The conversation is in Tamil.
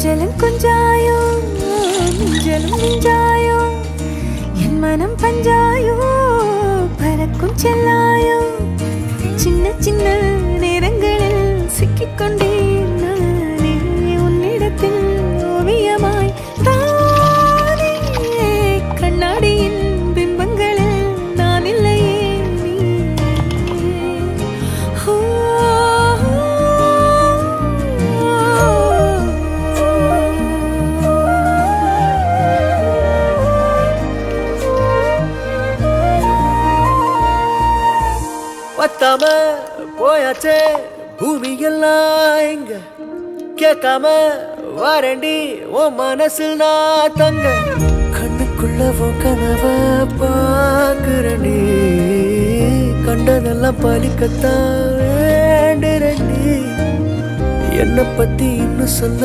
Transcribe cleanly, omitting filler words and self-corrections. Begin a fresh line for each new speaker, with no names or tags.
கொஞ்சலும் கொஞ்சாயோ நெஞ்சலும் நெஞ்சாயோ என் மனம் பஞ்சாயோ பறக்கும் செல்லாயோ சின்ன சின்ன நேரங்களில் சிக்கிக்கொண்டேன் நானே உன்னிடத்தில் ஓவியமாய் தானே கண்ணாடியின் பிம்பங்களில் நான் இல்லையே
பத்தாம போயாச்சே பூமி எல்லாம் இங்க கேட்காம வாரண்டி உன் மனசில் நான் தங்க கண்ணுக்குள்ள உன் கனவ பாக்குறண்டி கண்டதெல்லாம் பலிக்கத்தான் வேண்டுறண்டி என்னை பத்தி இன்னும் சொல்ல